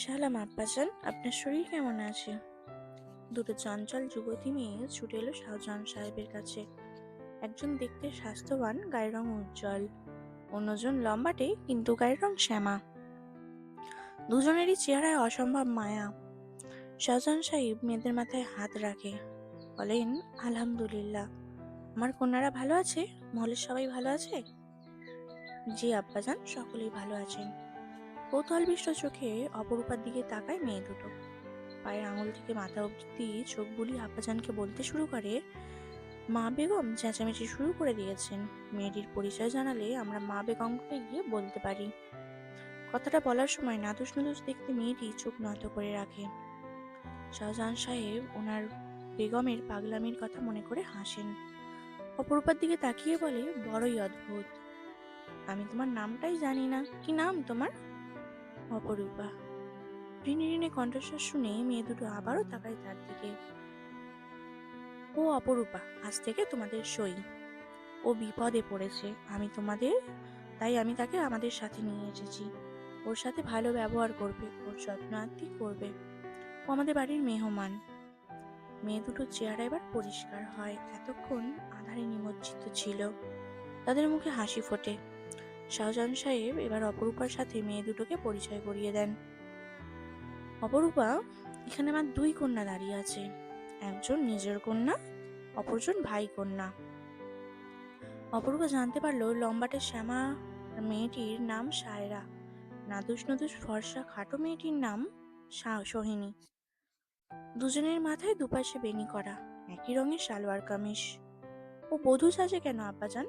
সালাম আব্বাজান, আপনার শরীর কেমন আছে? দুটো চঞ্চল যুবতী মেয়ে ছুটে এলো শাহজাহান সাহেবের কাছে। একজন দেখতে স্বাস্থ্যবান, গায়ের রং উজ্জ্বল, অন্যজন লম্বাটে কিন্তু গায়ের রং শ্যামা। দুজনেরই চেহারায় অসম্ভব মায়া। শাহজাহান সাহেব মেয়েদের মাথায় হাত রাখে, বলেন, আলহামদুলিল্লাহ। আমার কন্যারা ভালো আছে? মহলের সবাই ভালো আছে? জি আব্বাজান, সকলেই ভালো আছেন। কৌতূহলবিষ্ট চোখে অপরূপার দিকে তাকায় মেয়ে দুটো। পায়ের আঙুল থেকে মাথা অবধি চোখ বুলিয়ে আব্বাজানকে বলতে শুরু করে, মা বেগম চেঁচামেচি শুরু করে দিয়েছেন। মেয়েটির পরিচয় জানালে আমরা মা বেগমকে গিয়ে বলতে পারি। কথাটা বলার সময় নাদুস নুদুস দেখতে মেয়েটি চোখ নত করে রাখে। শাহজাহান সাহেব ওনার বেগমের পাগলামির কথা মনে করে হাসেন। অপরূপার দিকে তাকিয়ে বলে, বড়ই অদ্ভুত। আমি তোমার নামটাই জানি না, কি নাম তোমার? অপরূপা। ঋণে ঋণে কণ্ঠস্বর শুনে মেয়ে দুটো আবারও তাকায় তার দিকে। ও অপরূপা, আজ থেকে তোমাদের সই। ও বিপদে পড়েছে, তাই আমি তাকে আমাদের সাথে নিয়ে এসেছি। ওর সাথে ভালো ব্যবহার করবে, ওর যত্ন আত্তি করবে। ও আমাদের বাড়ির মেহমান। মেয়ে দুটোর চেহারা এবার পরিষ্কার হয়, এতক্ষণ আঁধারে নিমজ্জিত ছিল। তাদের মুখে হাসি ফোটে। শাহজাহান সাহেব এবার অপরূপার সাথে মেয়ে দুটোকে পরিচয় করিয়ে দেন। অপরূপা, এখানে আমার দুই কন্যা দাঁড়িয়ে আছে। একজন নিজের কন্যা, অপরজন ভাই কন্যা। অপরূপা জানতে পারলো লম্বাটে শ্যামা মেয়েটির নাম সায়রা, নাদুস নুদুস ফর্সা খাটো মেয়েটির নাম সোহিনী। দুজনের মাথায় দুপাশে বেনি করা, একই রঙের সালোয়ার কামিজ। ও বধূ সাজে কেন আব্বাজান?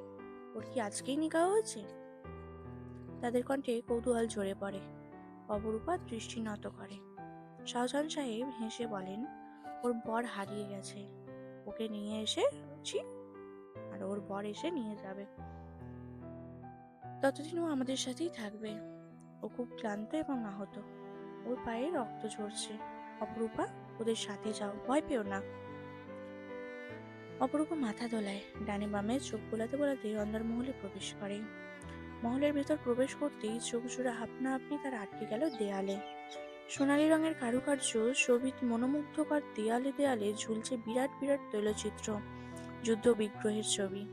ওর কি আজকেই নিকাহ হয়েছে? তাদের কণ্ঠে কৌতূহল ঝরে পড়ে। অপরূপা দৃষ্টি নত করে। শাহজাহান সাহেব হেসে বলেন, ওর বর হারিয়ে গেছে, ওকে নিয়ে এসেছি, আর ওর বর এসে নিয়ে যাবে। ততদিন ও আমাদের সাথেই থাকবে। ও খুব ক্লান্ত এবং আহত, ওর পায়ে রক্ত ঝরছে। অপরূপা, ওদের সাথে যাও, ভয় পেও না। অপরূপা মাথা দোলায়, ডানে বামে চোখ বোলাতে বোলাতে অন্দরমহলে প্রবেশ করে। মহলের ভেতর প্রবেশ করতেই চোখ জোড়া আপনা আপনি তার আটকে গেল দেয়ালে। সোনালী রঙের কারুকার্য শোভিত মনোমুগ্ধকর দেয়ালে দেয়ালে ঝুলছে বিরাট বিরাট তৈলচিত্র, যুদ্ধ বিগ্রহের ছবি,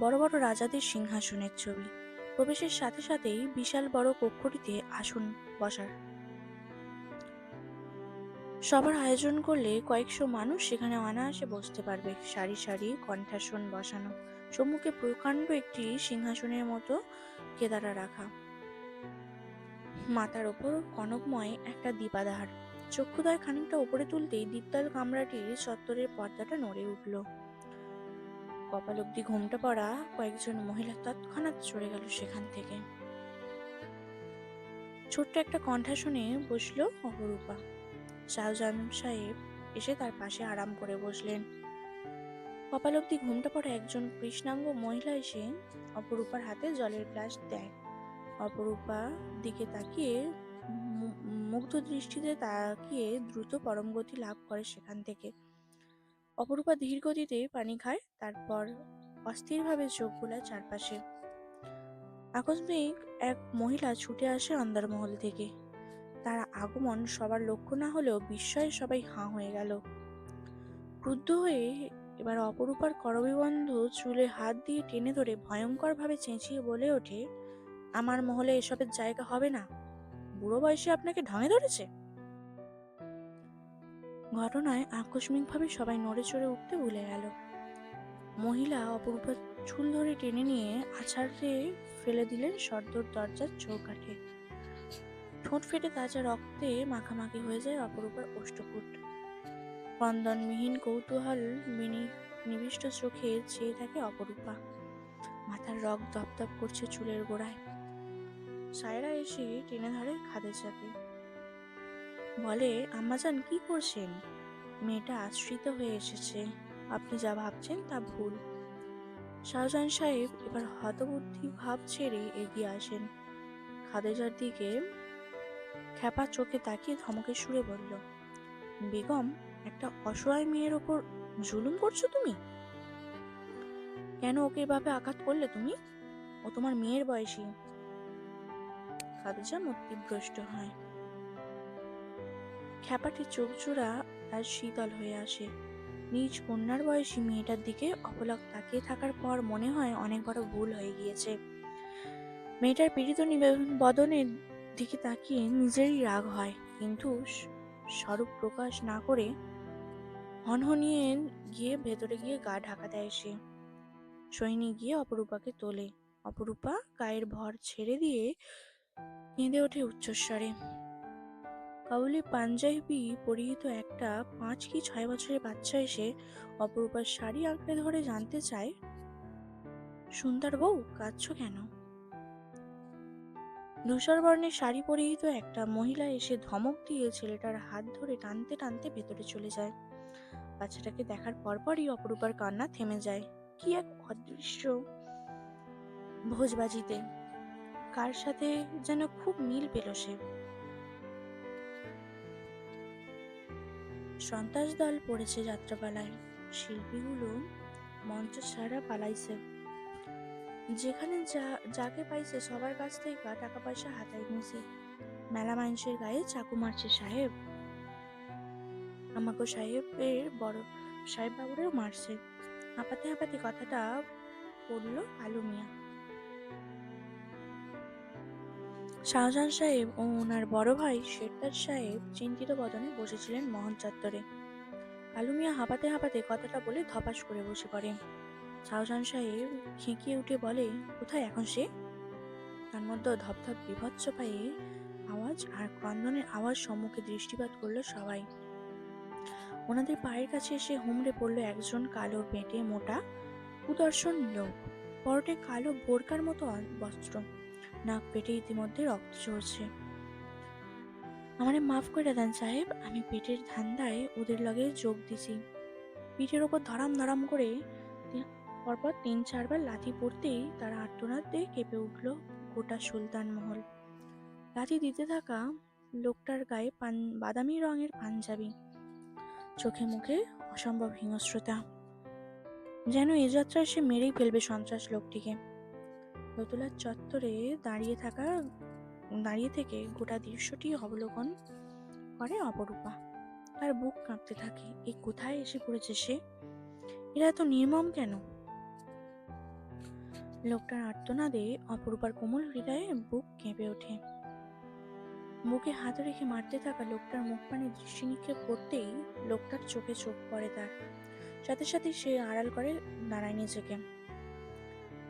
বড় বড় রাজাদের সিংহাসনের ছবি। প্রবেশের সাথে সাথেই বিশাল বড় কক্ষটিতে আসন বসার সবার আয়োজন করলে কয়েকশো মানুষ সেখানে অনায়াসে বসতে পারবে। সারি সারি কণ্ঠাসন বসানো, সম্মুখে প্রকাণ্ড একটি সিংহাসনের মতো কেদারা রাখা, মাথার ওপর কনকময় একটা দীপাধার। চক্ষুদয় খানিকটা উপরে তুলতেই দ্বীপতল কামরাটির চত্বরের পর্দাটা নড়ে উঠল। কপাল অব্দি ঘোমটা পড়া কয়েকজন মহিলা তৎক্ষণাৎ সরে গেল সেখান থেকে। ছোট্ট একটা কণ্ঠাসনে বসলো অপরূপা। শাহজাহান সাহেব এসে তার পাশে আরাম করে বসলেন। কপাল অব্দি ঘোমটা পড়া একজন কৃষ্ণাঙ্গ মহিলা এসে অপরূপার হাতে জলের গ্লাস দেয়। অপরূপা দিকে তাকিয়ে মুগ্ধ দৃষ্টিতে তাকিয়ে দ্রুত পরম গতি লাভ করে সেখান থেকে। অপরূপা ধীর গতিতে পানি খায়, তারপর অস্থিরভাবে চোখ বোলায় চারপাশে। আকস্মিক এক মহিলা ছুটে আসে অন্দরমহল থেকে। তার আগমন সবার লক্ষ্য না হলেও বিস্ময়ে সবাই হাঁ হয়ে গেল। ক্রুদ্ধ হয়ে এবার অপরূপার করবিবন্ধ চুলে হাত দিয়ে টেনে ধরে ভয়ঙ্কর ভাবে চেঁচিয়ে বলে ওঠে, আমার মহলে এসবের জায়গা হবে না। বুড়ো বয়সে আপনাকে ঢঙে ধরেছে? ঘটনায় আকস্মিকভাবে সবাই নড়ে চড়ে উঠতে ভুলে গেল। মহিলা অপরূপার চুল ধরে টেনে নিয়ে আছাড়ে ফেলে দিলেন সদ্দর দরজার চৌকাঠে। ঠোঁট ফেটে তাজা রক্তে মাখামাখি হয়ে যায় অপরূপার ওষ্ঠপুট। ক্রন্দনবিহীন কৌতূহল নিবিষ্ট চোখে চেয়ে থাকে অপরূপা। মাথার রগ দপদপ করছে চুলের গোড়ায়। সায়রা এসে টেনে ধরে খাদেজাকে, বলে, আম্মাজান কি করছেন? মেয়েটা আশ্রিত হয়ে এসেছে, আপনি যা ভাবছেন তা ভুল। শাহজাহান সাহেব এবার হতবুদ্ধি ভাব ছেড়ে এগিয়ে আসেন। খাদেজার দিকে খ্যাপা চোখে তাকিয়ে ধমকের সুরে বলল, বেগম, একটা অসহায় মেয়ের ওপর জুলুম করছো তুমি? কেন ওকে এভাবে আঘাত করলে তুমি? ও তোমার মেয়ের বয়সী। খাদিজা মতিভ্রষ্ট হয়। খ্যাপাটি চোখ জোড়া তার শীতল হয়ে আসে। নিজ কন্যার বয়সী মেয়েটার দিকে অপলক তাকিয়ে থাকার পর মনে হয় অনেক বড় ভুল হয়ে গিয়েছে। মেয়েটার পীড়িত বদনের দিকে তাকিয়ে নিজেরই রাগ হয়, কিন্তু স্বরূপ প্রকাশ না করে হনহনিয়ে গিয়ে ভেতরে গিয়ে গা ঢাকা দেয় সে। সৈনী গিয়ে অপরূপাকে তোলে। অপরূপা গায়ের ভর ছেড়ে দিয়ে কেঁদে ওঠে উচ্চস্বরে। কাবুলি পাঞ্জাবি পরিহিত একটা 5 কি 6 বছরের বাচ্চা এসে অপরূপার শাড়ি আঁকড়ে ধরে জানতে চায়, সুন্দর বউ, কাঁদছো কেন? ধূসর বর্ণের শাড়ি পরিহিত একটা মহিলা এসে ধমক দিয়ে ছেলেটার হাত ধরে টানতে টানতে ভেতরে চলে যায়। বাচ্চাটাকে দেখার পরপরই অপরূপার কান্না থেমে যায়। কি এক অদৃশ্য ভোজবাজিতে কার সাথে যেন খুব মিল পেল সে। সন্ত্রাস দল পড়েছে যাত্রাপালায়। শিল্পীগুলো মঞ্চ ছাড়া পালাইছে। যেখানে যাকে পাইছে সবার কাছ থেকে টাকা পয়সা হাতায় নিছে। মেলা মানুষের গায়ে চাকু মারছে সাহেব। আমাকে সাহেবের বড় সাহেব বাবুরেও মারছে। হাঁপাতে হাঁপাতে কথাটা বললো কালু মিয়া। শাহজাহান সাহেব ও ওনার বড় ভাই শেরতাজ সাহেব চিন্তিত বদনে বসেছিলেন মহল চত্বরে। কালু মিয়া হাঁপাতে হাঁপাতে কথাটা বলে ধপাস করে বসে পড়ে। শাহজাহান সাহেব খেঁকিয়ে উঠে বলে, কোথায় এখন সে? তার মধ্যে ধপধপ বিভৎস পায়ে আওয়াজ আর ক্রন্দনের আওয়াজ সম্মুখে দৃষ্টিপাত করলো সবাই। ওনাদের পায়ের কাছে এসে হুমড়ে পড়লো একজন কালো পেটে মোটা কুদর্শন লোক। পরনে কালো বোরকার মতো বস্ত্র, নাক পেটে ইতিমধ্যে রক্ত ঝরছে। আমারে মাফ করে দেন সাহেব, আমি পেটের ধান্দায় ওদের লগে যোগ দিছি। পিঠের ওপর ধরাম ধরাম করে পরপর 3-4 বার লাথি পড়তেই তারা আর্তনাদ দিয়ে কেঁপে উঠল গোটা সুলতান মহল। লাথি দিতে থাকা লোকটার গায়ে বাদামি রঙের পাঞ্জাবি, চোখে মুখে অসম্ভব হিংস্রতা, যেন এ যাত্রায় সে মেরেই ফেলবে সন্ত্রাস লোকটিকে। দোতলার চত্বরে দাঁড়িয়ে থেকে গোটা দৃশ্যটি অবলোকন করে অপরূপা। তার বুক কাঁপতে থাকে। এ কোথায় এসে পড়েছে সে? এরা এত নির্মম কেন? লোকটার আর্তনাদে অপরূপার কোমল হৃদয়ে বুক কেঁপে ওঠে। বুকে হাত রেখে মারতে থাকা লোকটার মুখ পানে দৃষ্টি নিক্ষেপ করতেই লোকটার চোখে চোখ পড়ে তার। সাথে সাথে সে আড়াল করে দাঁড়ায় নিজেকে।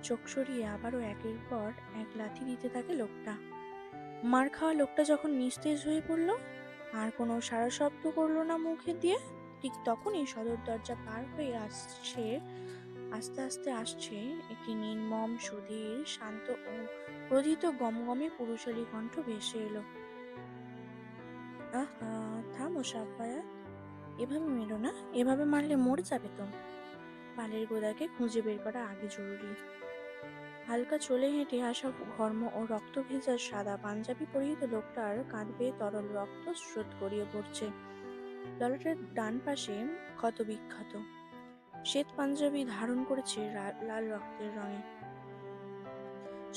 চোখ সরিয়ে আবারও একের পর এক লাথি দিতে থাকে লোকটা। মার খাওয়া লোকটা যখন নিস্তেজ হয়ে পড়ল, আর কোনো সারা শব্দ করলো না মুখে দিয়ে, ঠিক তখনই সদর দরজা পার হয়ে আস্তে আস্তে আসছে একটি নির্মম সুধীর শান্ত ও ক্রোধিত গমগমে পুরুষালী কণ্ঠ ভেসে এলো। আহা, থামো সাফায়াত, এভাবে মেরো না, এভাবে মারলে মরে যাবে তো। পালের গোদাকে খুঁজে বের করা আগে জরুরি। হালকা চলে হেঁটে আসা ঘর্ম ও রক্ত ভেজা সাদা পাঞ্জাবি পরিহিত লোকটার কাঁধ বেয়ে তরল রক্ত স্রোত গড়িয়ে পড়ছে। ললাটের ডান পাশে ক্ষত বিক্ষত। শ্বেত পাঞ্জাবি ধারণ করেছে লাল রক্তের রঙে।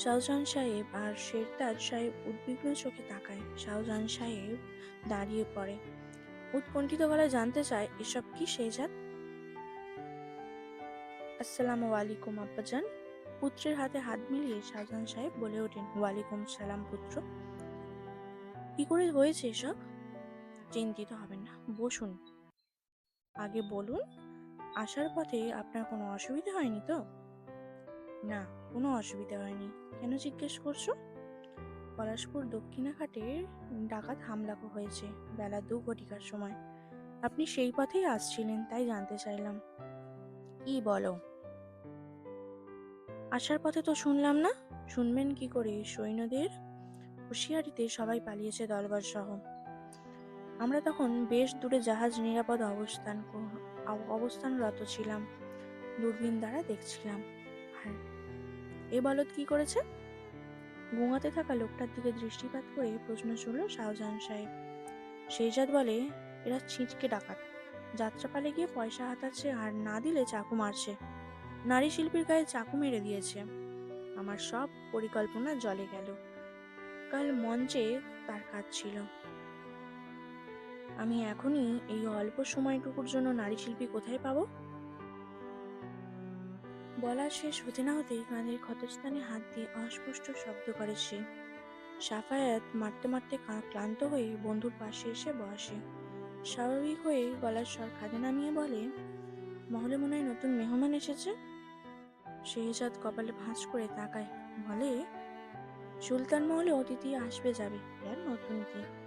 শাহজাহান সাহেব আর শেরতাজ সাহেব উদ্বিগ্ন চোখে তাকায়। শাহজাহান সাহেব দাঁড়িয়ে পড়ে, উৎকণ্ঠিত গলায় জানতে চায়, এসব কি শেহজাদ? আসসালামু আলাইকুম আব্বাজান। পুত্রের হাতে হাত মিলিয়ে শাহজাহান সাহেব বলে ওঠেন, ওয়ালাইকুম সালাম পুত্র। কি করে হয়েছে এসব? চিন্তিত হবেন না, বসুন। আগে বলুন, আসার পথে আপনার কোনো অসুবিধা হয়নি তো? না, কোনো অসুবিধা হয়নি। কেন জিজ্ঞেস করছো? পলাশপুর দক্ষিণাঘাটে ডাকাত হামলা হয়েছে বেলা 2 ঘটিকার সময়। আপনি সেই পথেই আসছিলেন, তাই জানতে চাইলাম। কি বলো? আসার পথে তো শুনলাম না। শুনবেন কি করে? সৈন্যদের হুঁশিয়ারিতে সবাই পালিয়েছে দরবার সহ। আমরা তখন বেশ দূরে জাহাজ নিরাপদ অবস্থানরত ছিলাম। দূরবীন দ্বারা দেখছিলাম। আর এ বলদ কি করেছে? ঘুমাতে থাকা লোকটার দিকে দৃষ্টিপাত করে প্রশ্ন ছুড়ল শাহজাহান সাহেব। শেহজাদ বলে, এরা ছিঁচকে ডাকাত। যাত্রাপালে গিয়ে পয়সা হাতাচ্ছে, আর না দিলে চাকু মারছে। নারী শিল্পীর গায়ে চাকু মেরে দিয়েছে। আমার সব পরিকল্পনা জলে গেল। কাল মঞ্চে তার কাজ ছিল। আমি এখনই এই অল্প সময়টুকুর জন্য নারী শিল্পী কোথায় পাবো? বলা শেষ হতে না হতেই কাঁধের ক্ষতস্থানে হাত দিয়ে অস্পষ্ট শব্দ করে সে। সাফায়াত মারতে মারতে ক্লান্ত হয়ে বন্ধুর পাশে এসে বসে। স্বাভাবিক হয়ে গলার স্বর খাদে নামিয়ে বলে, মহলে মনে হয় নতুন মেহমান এসেছে। শেহজাদ কপালে ভাঁজ করে তাকায়, বলে, সুলতান মহলে অতিথি আসবে যাবে, আর নতুন কি?